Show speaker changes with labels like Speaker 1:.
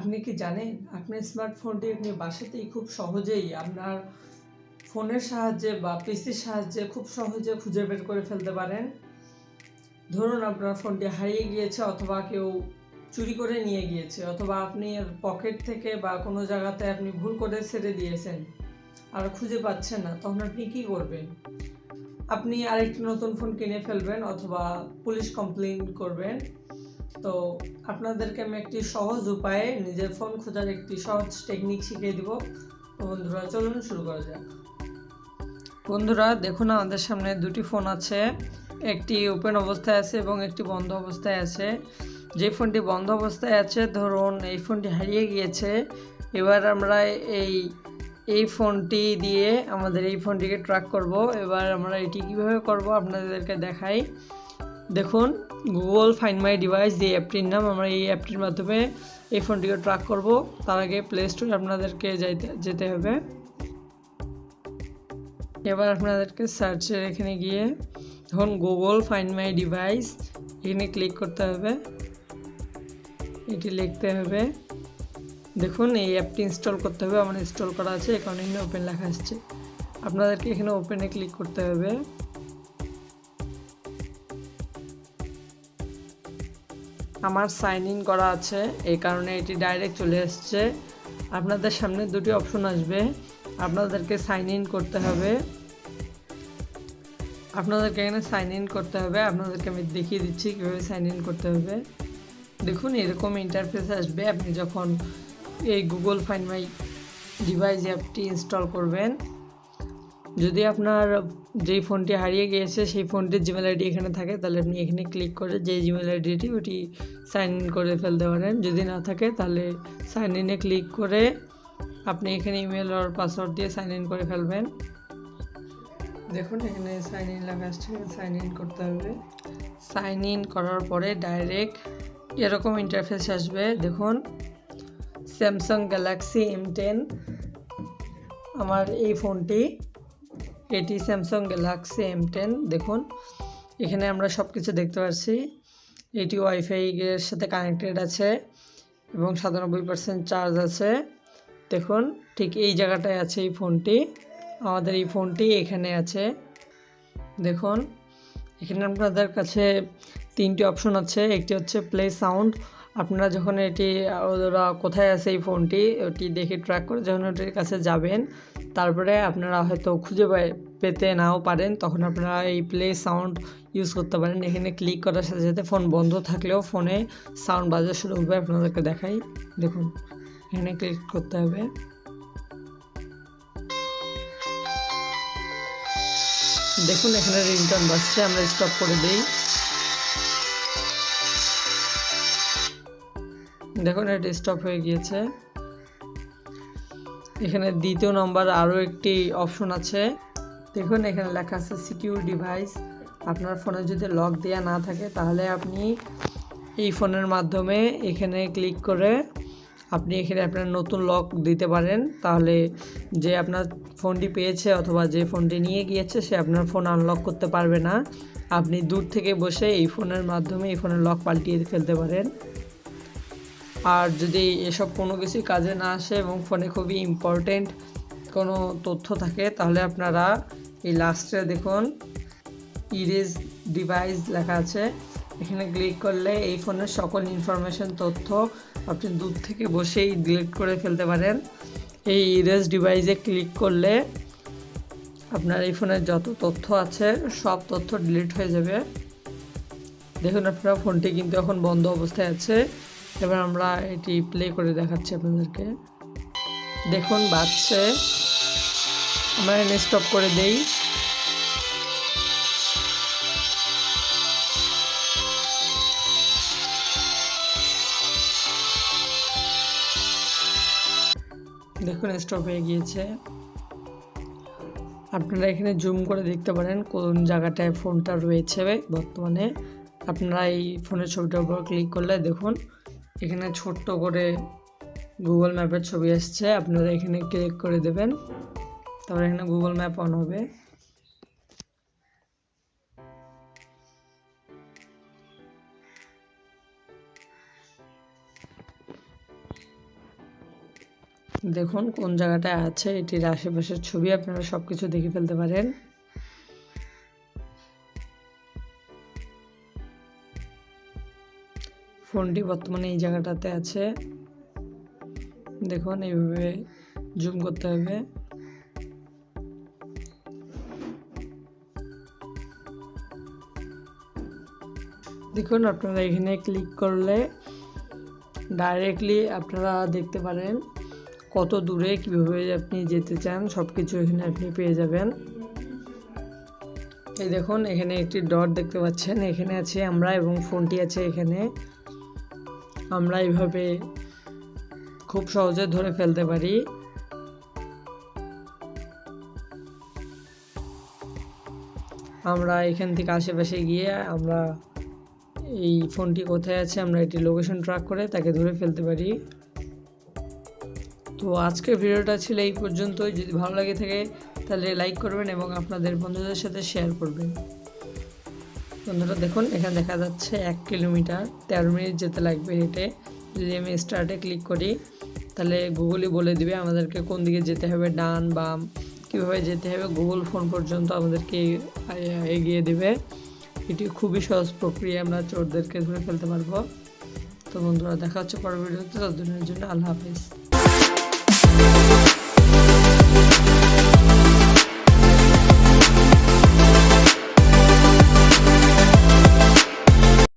Speaker 1: আপনি কি জানেন আপনার স্মার্টফোনটি আপনি বাসাতেই খুব সহজেই আপনার ফোনের সাহায্যে বা পিসির সাহায্যে খুব সহজে খুঁজে বের করে ফেলতে পারেন। ধরুন আপনার ফোনটি হারিয়ে গিয়েছে অথবা কেউ চুরি করে নিয়ে গিয়েছে, অথবা আপনি এর পকেট থেকে বা কোনো জায়গাতে আপনি ভুল করে ছেড়ে দিয়েছেন আর খুঁজে পাচ্ছেন না, তখন আপনি কি করবেন? আপনি আরেকটি নতুন ফোন কিনে ফেলবেন অথবা পুলিশ কমপ্লেইন করবেন। তো আপনাদেরকে আমি একটি সহজ উপায়ে নিজের ফোন খোঁজার একটি সহজ টেকনিক শিখিয়ে দিব। তো বন্ধুরা চলুন শুরু করা যাক। বন্ধুরা দেখুন, আমাদের সামনে দুটি ফোন আছে, একটি ওপেন অবস্থায় আছে এবং একটি বন্ধ অবস্থায় আছে। যে ফোনটি বন্ধ অবস্থায় আছে, ধরুন এই ফোনটি হারিয়ে গিয়েছে। এবার আমরা এই ফোনটি দিয়ে আমাদের এই ফোনটিকে ট্র্যাক করব। এবার আমরা এটি কীভাবে করব আপনাদেরকে দেখাই। দেখুন, গুগল ফাইন্ড মাই ডিভাইস যে অ্যাপটির নাম, আমরা এই অ্যাপটির মাধ্যমে এই ফোনটিকে ট্র্যাক করব। তার আগে প্লে স্টোরে আপনাদেরকে যেতে হবে। এবার আপনাদেরকে সার্চের এখানে গিয়ে ধরুন গুগল ফাইন্ড মাই ডিভাইস, এখানে ক্লিক করতে হবে, এটি লিখতে হবে। দেখুন এই অ্যাপটি ইনস্টল করতে হবে, আমার ইনস্টল করা আছে, এই কারণে এখানে ওপেন লেখা আসছে। আপনাদেরকে এখানে ওপেনে ক্লিক করতে হবে। আমার সাইন ইন করা আছে, এই কারণে এটি ডাইরেক্ট চলে আসছে। আপনাদের সামনে দুটি অপশন আসবে, আপনাদেরকে সাইন ইন করতে হবে। আপনাদেরকে এখানে সাইন ইন করতে হবে, আপনাদেরকে আমি দেখিয়ে দিচ্ছি কীভাবে সাইন ইন করতে হবে। দেখুন এরকম ইন্টারফেস আসবে আপনি যখন এই গুগল ফাইন্ড মাই ডিভাইস অ্যাপটি ইনস্টল করবেন। যদি আপনার যেই ফোনটি হারিয়ে গিয়েছে সেই ফোনটির জিমেল আইডি এখানে থাকে, তাহলে আপনি এখানে ক্লিক করে যে জিমেল আইডিটি ওটি সাইন ইন করে ফেলতে পারেন। যদি না থাকে তাহলে সাইন ইনে ক্লিক করে আপনি এখানে ইমেল আর পাসওয়ার্ড দিয়ে সাইন ইন করে ফেলবেন। দেখুন এখানে সাইন ইন লেখা আসছে, সাইন ইন করতে হবে। সাইন ইন করার পরে ডাইরেক্ট এরকম ইন্টারফেস আসবে। দেখুন স্যামসাং গ্যালাক্সি M10 আমার এই ফোনটি, এটি স্যামসাং গ্যালাক্সি M10। দেখুন এখানে আমরা সব কিছু দেখতে পাচ্ছি। এটি ওয়াইফাই এর সাথে কানেক্টেড আছে এবং 97% চার্জ আছে। দেখুন ঠিক এই জায়গাটায় আছে এই ফোনটি, আমাদের এই ফোনটি এখানে আছে। দেখুন এখানে আপনাদের কাছে তিনটি অপশন আছে, একটি হচ্ছে প্লে সাউন্ড। আপনারা যখন এটি ওরা কোথায় আছে এই ফোনটি ওটি দেখে ট্র্যাক করে যখন ওটির কাছে যাবেন, তারপরে আপনারা হয়তো খুঁজে পেতে নাও পারেন, তখন আপনারা এই প্লে সাউন্ড ইউজ করতে পারেন। এখানে ক্লিক করার সাথে সাথে ফোন বন্ধ থাকলেও ফোনে সাউন্ড বাজা শুরু হবে। আপনাদেরকে দেখাই, দেখুন এখানে ক্লিক করতে হবে। দেখুন এখানে রিংটোন বাজছে, আমরা স্টপ করে দিই। দেখুন এটা স্টপ হয়ে গিয়েছে। এখানে দ্বিতীয় নম্বর আরও একটি অপশন আছে, দেখুন এখানে লেখা আছে সিকিউর ডিভাইস। আপনার ফোনে যদি লক দেওয়া না থাকে তাহলে আপনি এই ফোনের মাধ্যমে এখানে ক্লিক করে আপনি এখানে আপনার নতুন লক দিতে পারেন। তাহলে যে আপনার ফোনটি পেয়েছে অথবা যে ফোনটি নিয়ে গিয়েছে সে আপনার ফোন আনলক করতে পারবে না। আপনি দূর থেকে বসে এই ফোনের মাধ্যমে এই ফোনের লক পাল্টিয়ে ফেলতে পারেন। আর যদি এসব কোনো কিছুই কাজে না আসে এবং ফোনে খুবই ইম্পর্টেন্ট কোনো তথ্য থাকে, তাহলে আপনারা এই লাস্টে দেখুন ইরেজ ডিভাইস লেখা আছে, এখানে ক্লিক করলে এই ফোনের সকল ইনফরমেশন তথ্য আপনি দূর থেকে বসেই ডিলিট করে ফেলতে পারেন। এই ইরেজ ডিভাইসে ক্লিক করলে আপনার এই ফোনের যত তথ্য আছে সব তথ্য ডিলিট হয়ে যাবে। দেখুন আপনারা ফোনটি কিন্তু এখন বন্ধ অবস্থায় আছে। এবার আমরা এটি প্লে করে দেখাচ্ছি আপনাদেরকে। দেখুন বাজছে, আমরা এনে স্টপ করে দেই। দেখুন স্টপ হয়ে গিয়েছে। আপনারা এখানে জুম করে দেখতে পারেন কোন জায়গাটায় ফোনটা রয়েছে বর্তমানে। আপনারা এই ফোনের ছবিটার উপর ক্লিক করলে দেখুন এখানে ছোট্ট করে গুগল ম্যাপের ছবি আসছে, আপনারা এখানে ক্লিক করে দেবেন, তারপরে এখানে গুগল ম্যাপ অন হবে। দেখুন কোন জায়গাটায় আছে, এটির আশেপাশের ছবি আপনারা সবকিছু দেখে ফেলতে পারেন। ফোনটি বর্তমানে এই জায়গাটাতে আছে। দেখুন এইভাবে জুম করতে হবে। দেখুন আপনারা এখানে ক্লিক করলে ডাইরেক্টলি আপনারা দেখতে পারেন কত দূরে কীভাবে আপনি যেতে চান, সব কিছু এখানে আপনি পেয়ে যাবেন। এই দেখুন এখানে একটি ডট দেখতে পাচ্ছেন, এখানে আছে আমরা এবং ফোনটি আছে এখানে। আমরা এইভাবে খুব সহজে ধরে ফেলতে পারি। আমরা এখান থেকে আশেপাশে গিয়ে আমরা এই ফোনটি কোথায় আছে আমরা এটি লোকেশন ট্র্যাক করে তাকে ধরে ফেলতে পারি। তো আজকের ভিডিওটা ছিল এই পর্যন্তই। যদি ভালো লাগে থাকে তাহলে লাইক করবেন এবং আপনাদের বন্ধুদের সাথে শেয়ার করবেন। বন্ধুরা দেখুন এখানে দেখা যাচ্ছে 1 কিলোমিটার 13 মিনিট যেতে লাগবে হেঁটে। যদি আমি স্টার্টে ক্লিক করি তাহলে গুগলই বলে দিবে আমাদেরকে কোন দিকে যেতে হবে, ডান বাম কীভাবে যেতে হবে। গুগল ফোন পর্যন্ত আমাদেরকে এগিয়ে দেবে। এটি খুবই সহজ প্রক্রিয়া, আমরা চোরদেরকে ধরে ফেলতে পারবো। তো বন্ধুরা দেখা হচ্ছে পরের ভিডিওতে, ততদিনের জন্য আল্লাহ হাফেজ।